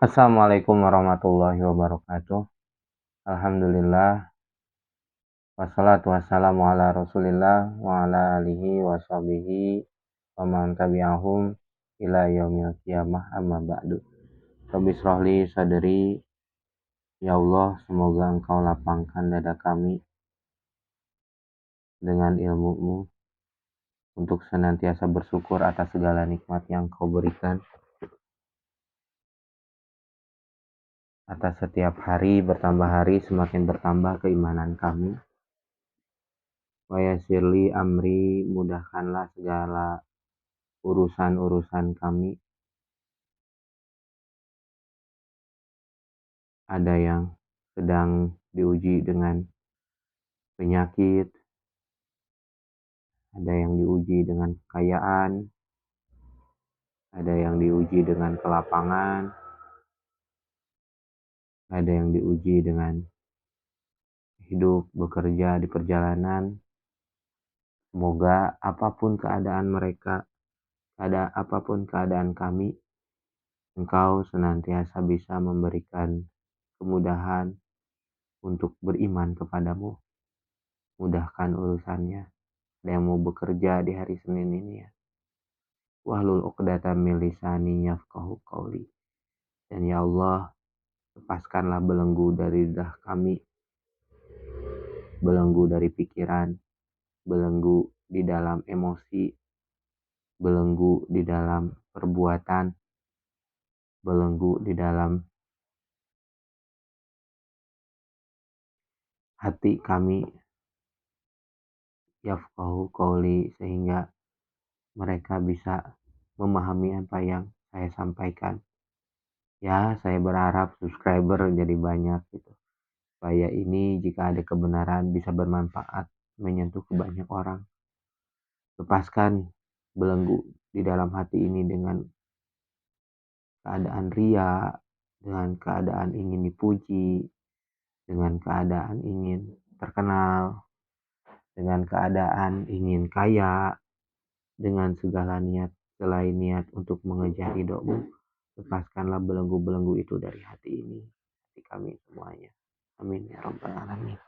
Assalamualaikum warahmatullahi wabarakatuh. Alhamdulillah, wassalatu wassalamu ala Rasulillah wa ala alihi wa sahbihi wa man tabi'ahum ila yaumil qiyamah amma ba'du. Rabbi shrahli sadri, ya Allah, semoga Engkau lapangkan dada kami dengan ilmu-Mu untuk senantiasa bersyukur atas segala nikmat yang Kau berikan. Atas setiap hari bertambah hari semakin bertambah keimanan kami. Wa yassirli amri, mudahkanlah segala urusan-urusan kami. Ada yang sedang diuji dengan penyakit, ada yang diuji dengan kekayaan, ada yang diuji dengan kelapangan, ada yang diuji dengan hidup bekerja di perjalanan. Semoga apapun keadaan mereka, apapun keadaan kami, Engkau senantiasa bisa memberikan kemudahan untuk beriman kepadamu. Mudahkan urusannya. Ada yang mau bekerja di hari Senin ini ya. Wahlul 'uqdatam min lisani yafqahu qauli. Dan ya Allah, lepaskanlah belenggu dari lidah kami, belenggu dari pikiran, belenggu di dalam emosi, belenggu di dalam perbuatan, belenggu di dalam hati kami, yafqahu qauli, sehingga mereka bisa memahami apa yang saya sampaikan. Ya, saya berharap subscriber jadi banyak gitu. Supaya ini jika ada kebenaran bisa bermanfaat, menyentuh ke banyak orang. Lepaskan belenggu di dalam hati ini dengan keadaan ria, dengan keadaan ingin dipuji, dengan keadaan ingin terkenal, dengan keadaan ingin kaya, dengan segala niat selain niat untuk mengejar ridhomu. Lepaskanlah belenggu-belenggu itu dari hati ini, hati kami semuanya. Amin ya rabbal alamin.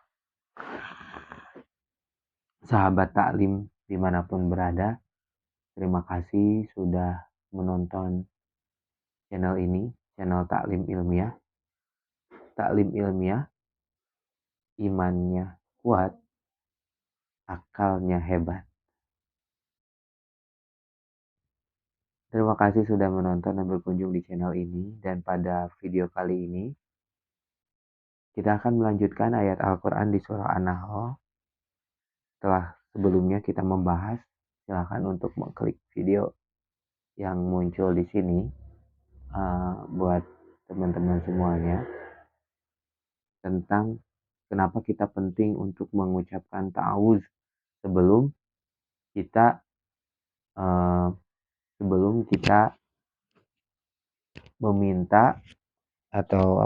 Sahabat taklim dimanapun berada, terima kasih sudah menonton channel ini, channel Taklim Ilmiah. Taklim Ilmiah, imannya kuat, akalnya hebat. Terima kasih sudah menonton dan berkunjung di channel ini. Dan pada video kali ini, kita akan melanjutkan ayat Al-Quran di surah An-Nahl. Setelah sebelumnya kita membahas, silakan untuk mengklik video yang muncul di sini buat teman-teman semuanya tentang kenapa kita penting untuk mengucapkan ta'awuz sebelum kita meminta atau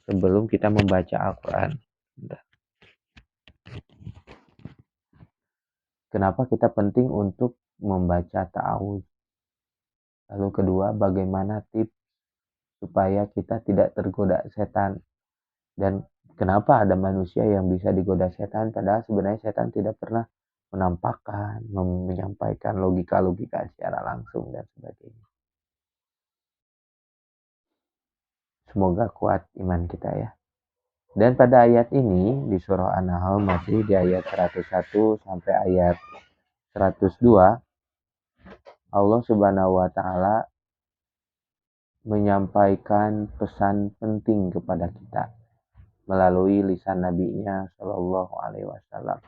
sebelum kita membaca Al-Quran. Kenapa kita penting untuk membaca ta'awuz? Lalu kedua, bagaimana tips supaya kita tidak tergoda setan? Dan kenapa ada manusia yang bisa digoda setan padahal sebenarnya setan tidak pernah menampakkan, menyampaikan logika-logika secara langsung dan sebagainya. Semoga kuat iman kita ya. Dan pada ayat ini di surah An-Nahl, masih di ayat 101 sampai ayat 102, Allah Subhanahu wa taala menyampaikan pesan penting kepada kita melalui lisan nabinya Shallallahu alaihi wasallam,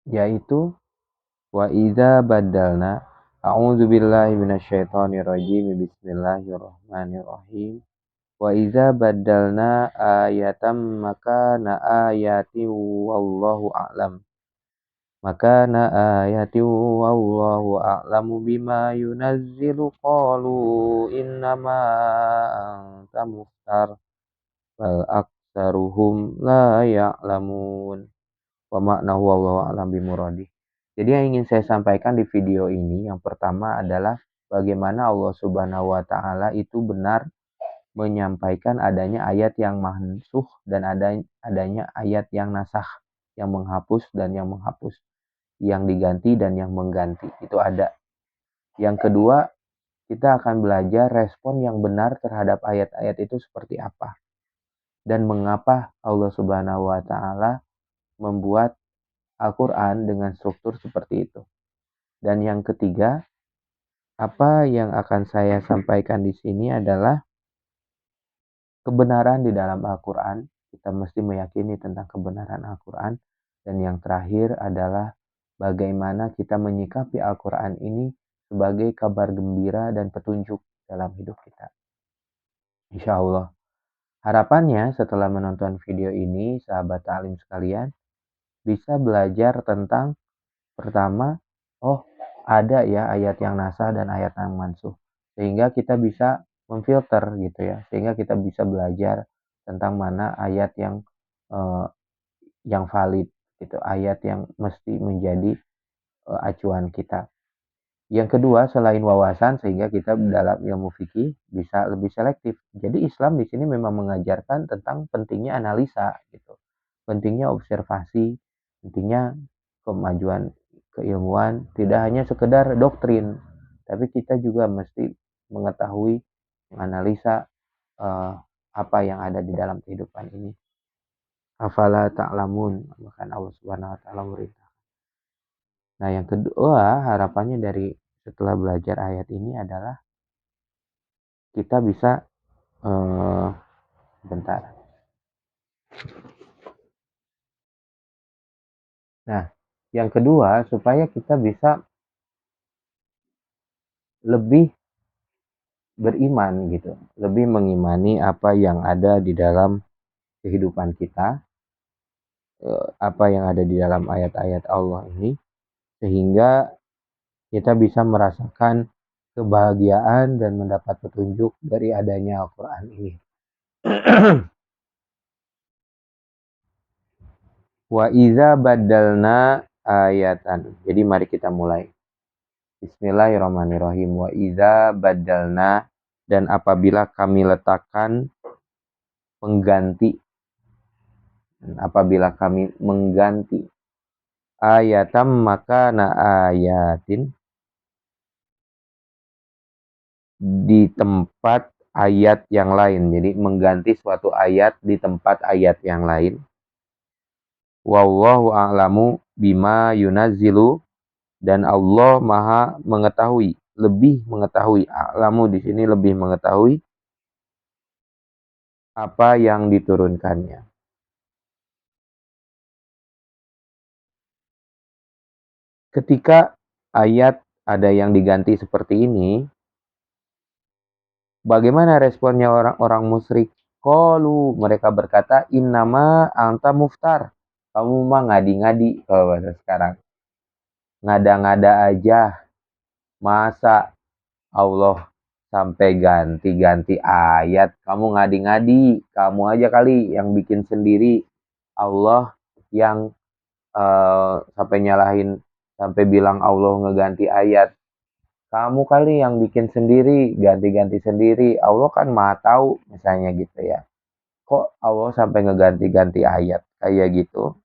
yaitu wa idza badalna, a'udzubillahi minasyaitonirrajim, bismillahirrahmanirrahim. Wa idza badalna ayatam makana ayati wallahu a'lam. Makana ayati wallahu a'lamu bima yunazzilu qalu innama anta muftar bal aktsaruhum la ya'lamun. Wa maknahu wallahu a'lam bimuradi. Jadi yang ingin saya sampaikan di video ini yang pertama adalah bagaimana Allah Subhanahu wa taala itu benar menyampaikan adanya ayat yang mansuh dan adanya ayat yang nasakh, yang menghapus dan yang menghapus, yang diganti dan yang mengganti. Itu ada. Yang kedua, kita akan belajar respon yang benar terhadap ayat-ayat itu seperti apa dan mengapa Allah Subhanahu wa taala membuat Al-Qur'an dengan struktur seperti itu. Dan yang ketiga, apa yang akan saya sampaikan di sini adalah kebenaran di dalam Al-Quran. Kita mesti meyakini tentang kebenaran Al-Quran. Dan yang terakhir adalah bagaimana kita menyikapi Al-Quran ini sebagai kabar gembira dan petunjuk dalam hidup kita. Insya Allah. Harapannya setelah menonton video ini, sahabat taklim sekalian, bisa belajar tentang pertama, oh ada ya ayat yang nasah dan ayat yang mansuh. Sehingga kita bisa memfilter gitu ya. Sehingga kita bisa belajar tentang mana ayat yang valid gitu, ayat yang mesti menjadi acuan kita. Yang kedua, selain wawasan sehingga kita dalam ilmu fikih bisa lebih selektif. Jadi Islam di sini memang mengajarkan tentang pentingnya analisa gitu. Pentingnya observasi, pentingnya kemajuan keilmuan, tidak hanya sekedar doktrin, tapi kita juga mesti mengetahui, menganalisa apa yang ada di dalam kehidupan ini. Afala ta'lamun, bahkan Allah Subhanahu wa taala merintah. Nah, yang kedua, harapannya dari setelah belajar ayat ini adalah kita bisa bentar. Nah, yang kedua, supaya kita bisa lebih beriman gitu, lebih mengimani apa yang ada di dalam kehidupan kita, apa yang ada di dalam ayat-ayat Allah ini, sehingga kita bisa merasakan kebahagiaan dan mendapat petunjuk dari adanya Al-Quran ini. Wa iza badalna ayatan. Jadi mari kita mulai. Bismillahirrahmanirrahim. Wa iza badalna, dan apabila kami letakkan pengganti, dan apabila kami mengganti ayatam maka na ayatin, di tempat ayat yang lain. Jadi mengganti suatu ayat di tempat ayat yang lain. Wallahu a'lamu bima yunazzilu, dan Allah Maha mengetahui, lebih mengetahui. A'lamu di sini lebih mengetahui apa yang diturunkannya. Ketika ayat ada yang diganti seperti ini, bagaimana responnya orang-orang musyrik? Qalu, mereka berkata, innama anta muftar. Kamu mah ngadi-ngadi kalau bahasa sekarang. Ngada-ngada aja. Masa Allah sampai ganti-ganti ayat? Kamu ngadi-ngadi. Kamu aja kali yang bikin sendiri. Allah yang sampai nyalahin, sampai bilang Allah ngeganti ayat. Kamu kali yang bikin sendiri, ganti-ganti sendiri. Allah kan maha tahu, misalnya gitu ya. Kok Allah sampai ngeganti-ganti ayat kayak gitu?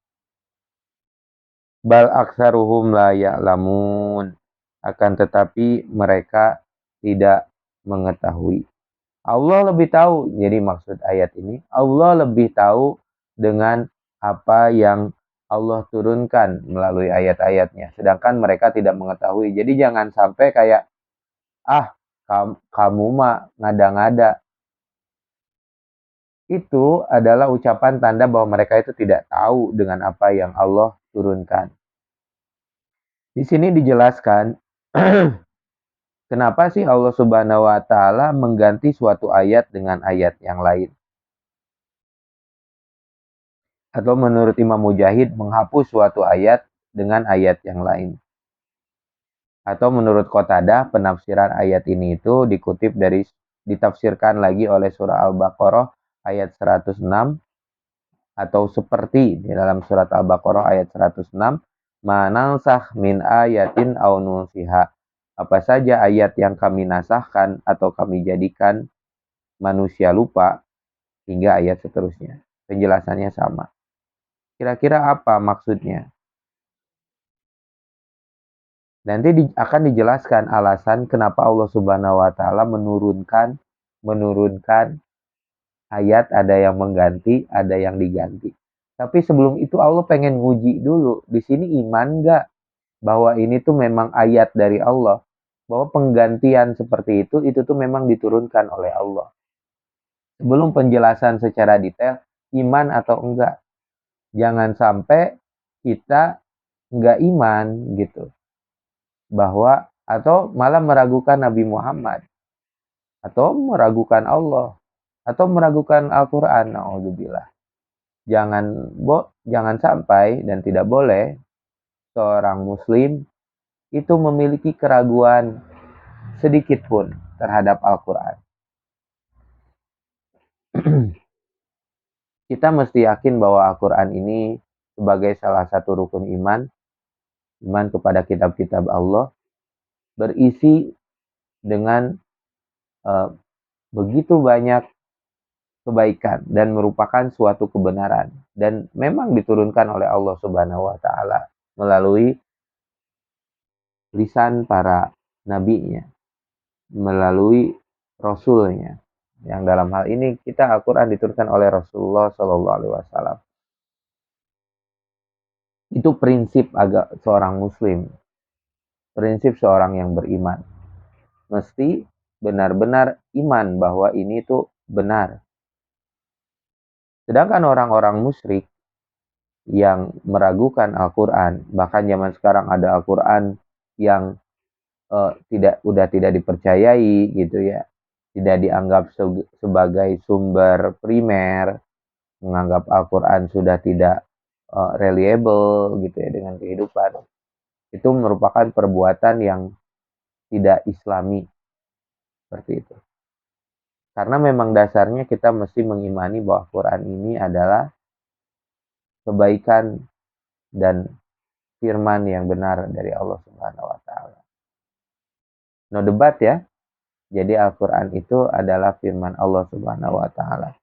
Bal aksaruhum la ya'lamun. Akan tetapi mereka tidak mengetahui. Allah lebih tahu. Jadi maksud ayat ini, Allah lebih tahu dengan apa yang Allah turunkan melalui ayat-ayatnya. Sedangkan mereka tidak mengetahui. Jadi jangan sampai kayak, kamu mah ngada-ngada. Itu adalah ucapan tanda bahwa mereka itu tidak tahu dengan apa yang Allah turunkan. Di sini dijelaskan kenapa sih Allah Subhanahu wa taala mengganti suatu ayat dengan ayat yang lain. Atau menurut Imam Mujahid menghapus suatu ayat dengan ayat yang lain. Atau menurut Qatadah, penafsiran ayat ini itu ditafsirkan lagi oleh surah Al-Baqarah ayat 106, atau seperti di dalam surat Al-Baqarah ayat 106, manansakh min ayatin aw nunsiha, Apa saja ayat yang kami nasahkan atau kami jadikan manusia lupa hingga ayat seterusnya. Penjelasannya sama. Kira-kira apa maksudnya? Nanti akan dijelaskan alasan kenapa Allah Subhanahu wa taala menurunkan ayat, ada yang mengganti, ada yang diganti. Tapi sebelum itu Allah pengen nguji dulu. Di sini iman nggak bahwa ini tuh memang ayat dari Allah, bahwa penggantian seperti itu tuh memang diturunkan oleh Allah. Sebelum penjelasan secara detail, iman atau enggak. Jangan sampai kita enggak iman gitu. Bahwa atau malah meragukan Nabi Muhammad. Atau meragukan Allah. Atau meragukan Al-Quran. Na'udzubillah. Jangan sampai dan tidak boleh seorang muslim itu memiliki keraguan sedikit pun terhadap Al-Quran. Kita mesti yakin bahwa Al-Quran ini sebagai salah satu rukun iman kepada kitab-kitab Allah, berisi dengan begitu banyak kebaikan dan merupakan suatu kebenaran, dan memang diturunkan oleh Allah Subhanahu wa taala melalui lisan para nabinya, melalui rasulnya. Yang dalam hal ini kita Al-Quran diturunkan oleh Rasulullah Shallallahu Alaihi Wasallam. Itu prinsip seorang muslim, prinsip seorang yang beriman. Mesti benar-benar iman bahwa ini tuh benar. Sedangkan orang-orang musyrik yang meragukan Al-Quran, bahkan zaman sekarang ada Al-Quran yang tidak dipercayai gitu ya, tidak dianggap sebagai sumber primer, menganggap Al-Quran sudah tidak reliable gitu ya dengan kehidupan. Itu merupakan perbuatan yang tidak islami, seperti itu. Karena memang dasarnya kita mesti mengimani bahwa Quran ini adalah kebaikan dan firman yang benar dari Allah Subhanahu wa taala. No debat ya. Jadi Al-Quran itu adalah firman Allah Subhanahu wa taala.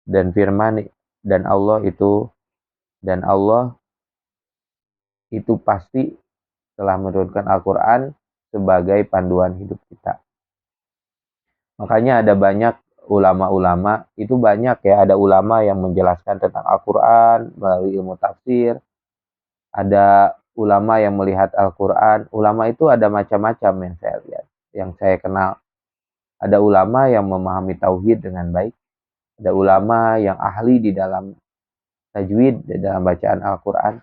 Dan firman dan Allah itu pasti telah menurunkan Al-Quran sebagai panduan hidup kita. Makanya ada banyak ulama-ulama, itu banyak ya, ada ulama yang menjelaskan tentang Al-Quran melalui ilmu tafsir. Ada ulama yang melihat Al-Quran. Ulama itu ada macam-macam yang saya lihat, yang saya kenal. Ada ulama yang memahami tauhid dengan baik. Ada ulama yang ahli di dalam tajwid, di dalam bacaan Al-Quran.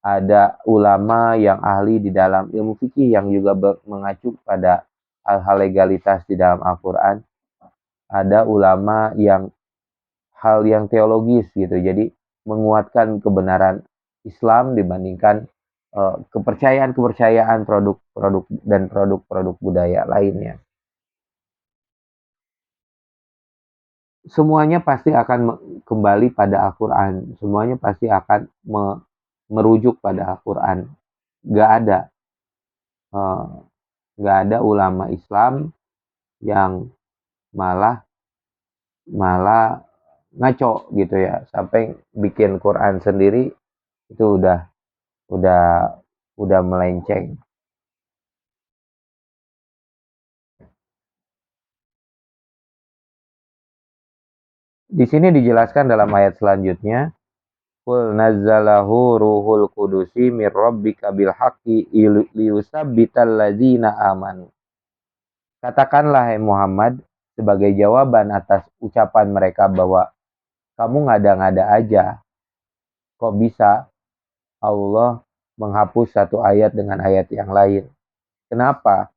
Ada ulama yang ahli di dalam ilmu fikih yang juga mengacu pada hal-hal legalitas di dalam Al-Quran. Ada ulama yang hal yang teologis gitu, jadi menguatkan kebenaran Islam dibandingkan kepercayaan-kepercayaan produk-produk dan produk-produk budaya lainnya. Semuanya pasti akan kembali pada Al-Quran. Semuanya pasti akan merujuk pada Al-Quran. Gak ada ulama Islam yang malah ngaco gitu ya, sampai bikin Quran sendiri, itu udah melenceng. Di sini dijelaskan dalam ayat selanjutnya, qul nazzalahu ruhul qudusi mir rabbika bil haqqi liyusabbital ladzina amanu. Katakanlah hai Muhammad sebagai jawaban atas ucapan mereka bahwa kamu ngada-ngada aja. Kok bisa Allah menghapus satu ayat dengan ayat yang lain? Kenapa?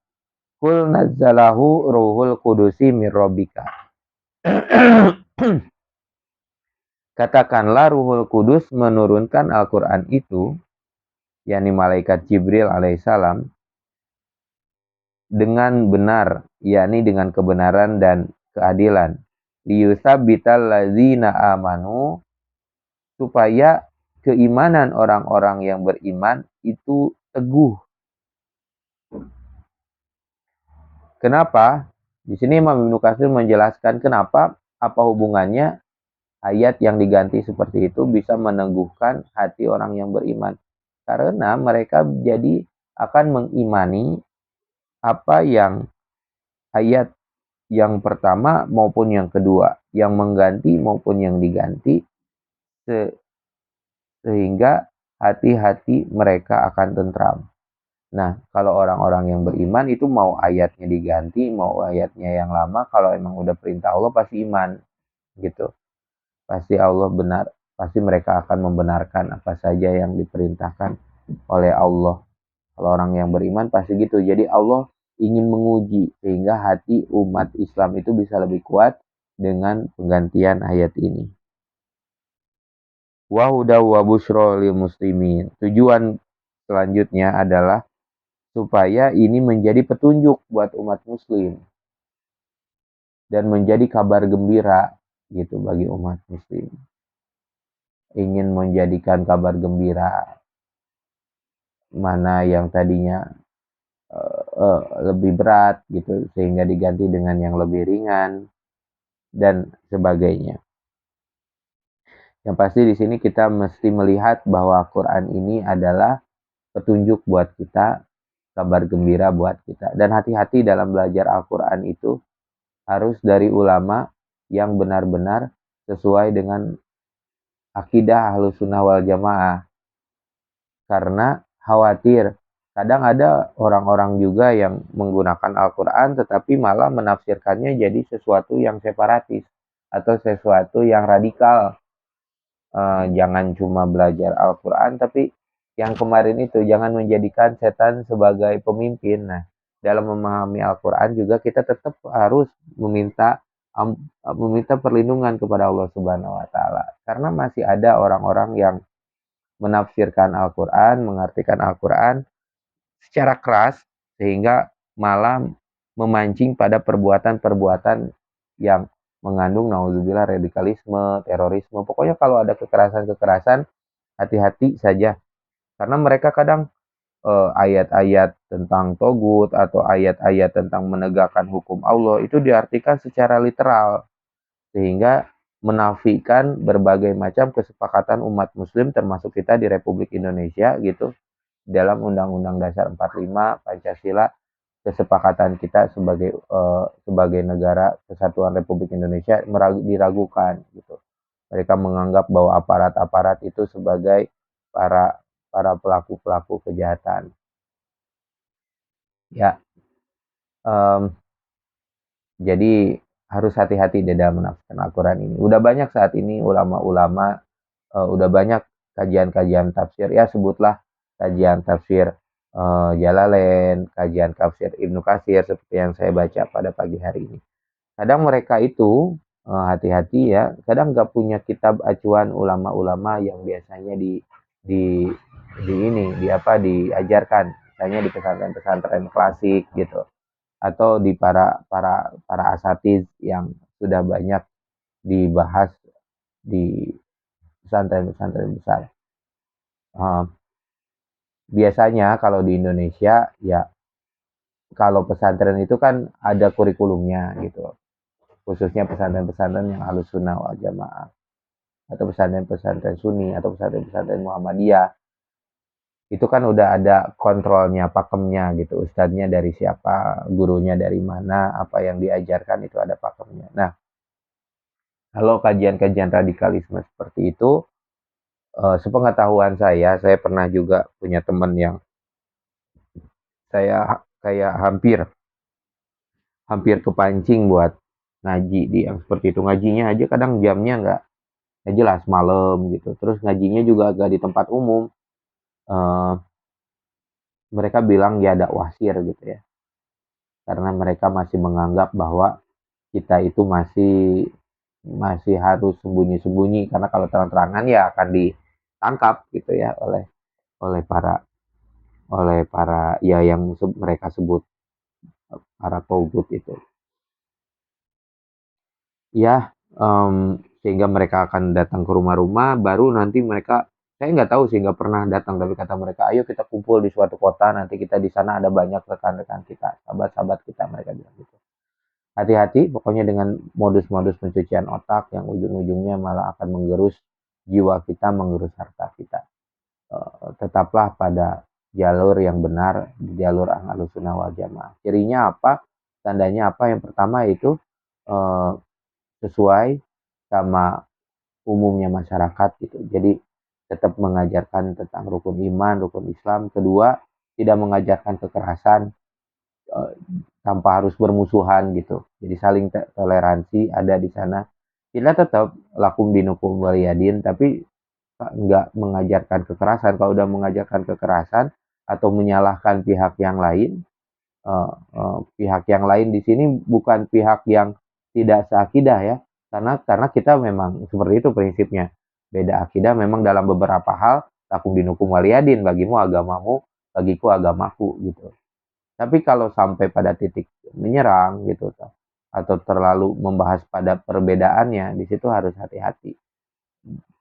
Qul nazzalahu ruhul qudusi mir rabbika. Katakanlah Ruhul Kudus menurunkan Al-Quran itu, yakni malaikat Jibril alaihissalam, dengan benar, yakni dengan kebenaran dan keadilan. Liyusabbital ladzina amanu, supaya keimanan orang-orang yang beriman itu teguh, Kenapa? Di sini Imam Ibnu Katsir menjelaskan kenapa, apa hubungannya ayat yang diganti seperti itu bisa meneguhkan hati orang yang beriman. Karena mereka jadi akan mengimani apa yang ayat yang pertama maupun yang kedua, yang mengganti maupun yang diganti, sehingga hati-hati mereka akan tentram. Nah, kalau orang-orang yang beriman itu mau ayatnya diganti, mau ayatnya yang lama, kalau emang udah perintah Allah pasti iman, gitu. Pasti Allah benar, pasti mereka akan membenarkan apa saja yang diperintahkan oleh Allah. Kalau orang yang beriman pasti gitu. Jadi Allah ingin menguji sehingga hati umat Islam itu bisa lebih kuat dengan penggantian ayat ini. Wa huda wa busyra lil muslimin. Tujuan selanjutnya adalah supaya ini menjadi petunjuk buat umat muslim dan menjadi kabar gembira gitu bagi umat muslim. Ingin menjadikan kabar gembira mana yang tadinya lebih berat gitu sehingga diganti dengan yang lebih ringan dan sebagainya. Yang pasti di sini kita mesti melihat bahwa Quran ini adalah petunjuk buat kita, kabar gembira buat kita. Dan hati-hati dalam belajar Al-Quran itu harus dari ulama yang benar-benar sesuai dengan akidah Ahlus Sunnah wal Jamaah. Karena khawatir kadang ada orang-orang juga yang menggunakan Al-Quran tetapi malah menafsirkannya jadi sesuatu yang separatis atau sesuatu yang radikal. Jangan cuma belajar Al-Quran tapi yang kemarin itu jangan menjadikan setan sebagai pemimpin. Nah, dalam memahami Al-Quran juga kita tetap harus meminta perlindungan kepada Allah Subhanahu wa taala. Karena masih ada orang-orang yang menafsirkan Al-Quran, mengartikan Al-Quran secara keras sehingga malah memancing pada perbuatan-perbuatan yang mengandung naudzubillah radikalisme, terorisme. Pokoknya kalau ada kekerasan-kekerasan, hati-hati saja. Karena mereka kadang ayat-ayat tentang togut atau ayat-ayat tentang menegakkan hukum Allah itu diartikan secara literal sehingga menafikan berbagai macam kesepakatan umat muslim termasuk kita di Republik Indonesia gitu dalam Undang-Undang Dasar 45 Pancasila, kesepakatan kita sebagai negara kesatuan Republik Indonesia diragukan gitu. Mereka menganggap bahwa aparat-aparat itu sebagai para para pelaku-pelaku kejahatan. Ya, jadi harus hati-hati di dalam menafsirkan Al-Quran ini. Udah banyak saat ini ulama-ulama, udah banyak kajian-kajian tafsir. Ya sebutlah kajian tafsir Jalalain, kajian tafsir Ibnu Katsir seperti yang saya baca pada pagi hari ini. Kadang mereka itu hati-hati ya, kadang nggak punya kitab acuan ulama-ulama yang biasanya di diajarkan, misalnya di pesantren-pesantren klasik gitu, atau di para asatiz yang sudah banyak dibahas di pesantren-pesantren besar. Biasanya kalau di Indonesia ya kalau pesantren itu kan ada kurikulumnya gitu, khususnya pesantren-pesantren yang Ahlus Sunnah wal Jamaah atau pesantren-pesantren Sunni atau pesantren-pesantren Muhammadiyah. Itu kan udah ada kontrolnya, pakemnya gitu, ustadznya dari siapa, gurunya dari mana, apa yang diajarkan itu ada pakemnya. Nah, kalau kajian-kajian radikalisme seperti itu, sepengetahuan saya pernah juga punya teman yang saya kayak hampir kepancing buat ngaji di yang seperti itu. Ngajinya aja kadang jamnya nggak jelas, malam gitu. Terus ngajinya juga agak di tempat umum. Eh, Mereka bilang ya dakwah sir gitu ya. Karena mereka masih menganggap bahwa kita itu masih masih harus sembunyi-sembunyi karena kalau terang-terangan ya akan ditangkap gitu ya oleh para ya yang mereka sebut para togut itu. Ya, sehingga mereka akan datang ke rumah-rumah, baru nanti mereka, saya nggak tahu sih, nggak pernah datang, tapi kata mereka, ayo kita kumpul di suatu kota, nanti kita di sana ada banyak rekan-rekan kita, sahabat-sahabat kita, mereka bilang. hati-hati pokoknya dengan modus-modus pencucian otak yang ujung-ujungnya malah akan menggerus jiwa kita, menggerus harta kita. Tetaplah pada jalur yang benar, di jalur Ahlussunnah wal Jamaah. Cirinya apa? Tandanya apa? Yang pertama itu eh, sesuai sama umumnya masyarakat gitu. Jadi tetap mengajarkan tentang rukun iman, rukun Islam. Kedua, tidak mengajarkan kekerasan eh, tanpa harus bermusuhan gitu. Jadi saling toleransi ada di sana. Kita tetap lakum dinukum waliyadin, tapi nggak mengajarkan kekerasan. Kalau udah mengajarkan kekerasan atau menyalahkan pihak yang lain, pihak yang lain di sini bukan pihak yang tidak seakidah ya, karena kita memang seperti itu prinsipnya. Beda akidah memang dalam beberapa hal lakum dinukum waliyadin, bagimu agamamu, bagiku agamaku gitu. Tapi kalau sampai pada titik menyerang gitu atau terlalu membahas pada perbedaannya, di situ harus hati-hati.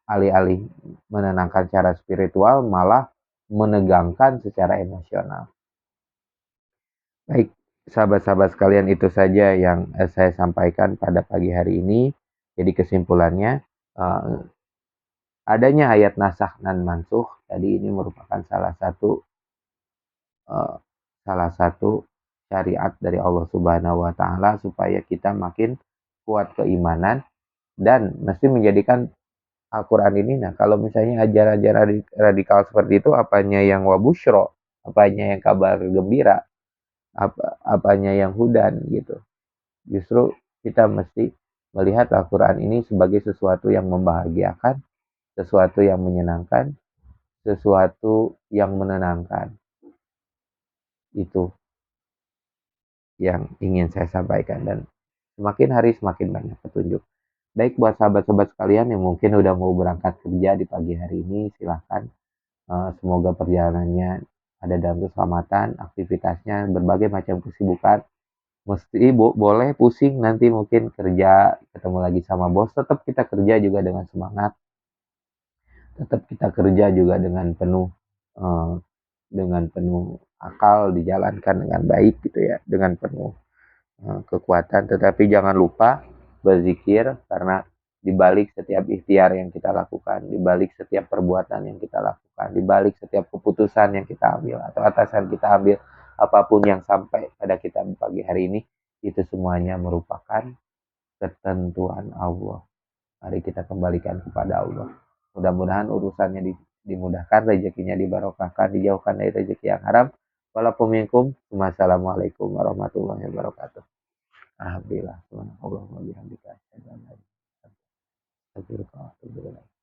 Alih-alih menenangkan secara spiritual, malah menegangkan secara emosional. Baik, sahabat-sahabat sekalian, itu saja yang saya sampaikan pada pagi hari ini. Jadi kesimpulannya, uh, adanya ayat nasakh dan mansuh tadi ini merupakan uh, salah satu syariat dari Allah Subhanahu wa taala supaya kita makin kuat keimanan dan mesti menjadikan Al-Qur'an ini, nah kalau misalnya ajaran-ajaran radikal seperti itu, apanya yang wabusyro, apanya yang kabar gembira, apanya yang hudan gitu. Justru kita mesti melihat Al-Quran ini sebagai sesuatu yang membahagiakan, sesuatu yang menyenangkan, sesuatu yang menenangkan. Itu yang ingin saya sampaikan, dan semakin hari semakin banyak petunjuk. Baik, buat sahabat-sahabat sekalian yang mungkin udah mau berangkat kerja di pagi hari ini, silahkan. Semoga perjalanannya ada dalam keselamatan, aktivitasnya, berbagai macam kesibukan. Mesti boleh pusing nanti mungkin kerja, ketemu lagi sama bos, tetap kita kerja juga dengan semangat, tetap kita kerja juga eh, dengan penuh akal, dijalankan dengan baik gitu ya, dengan penuh kekuatan. Tetapi jangan lupa berzikir, karena di balik setiap ikhtiar yang kita lakukan, di balik setiap perbuatan yang kita lakukan, di balik setiap keputusan yang kita ambil atau atasan kita ambil, apapun yang sampai pada kita pagi hari ini, itu semuanya merupakan ketentuan Allah. Mari kita kembalikan kepada Allah. Mudah-mudahan urusannya dimudahkan, rezekinya dibarokahkan, dijauhkan dari rezeki yang haram. Walaupun minkum, wassalamualaikum warahmatullahi wabarakatuh. Alhamdulillah. Subhanallah. Alhamdulillah.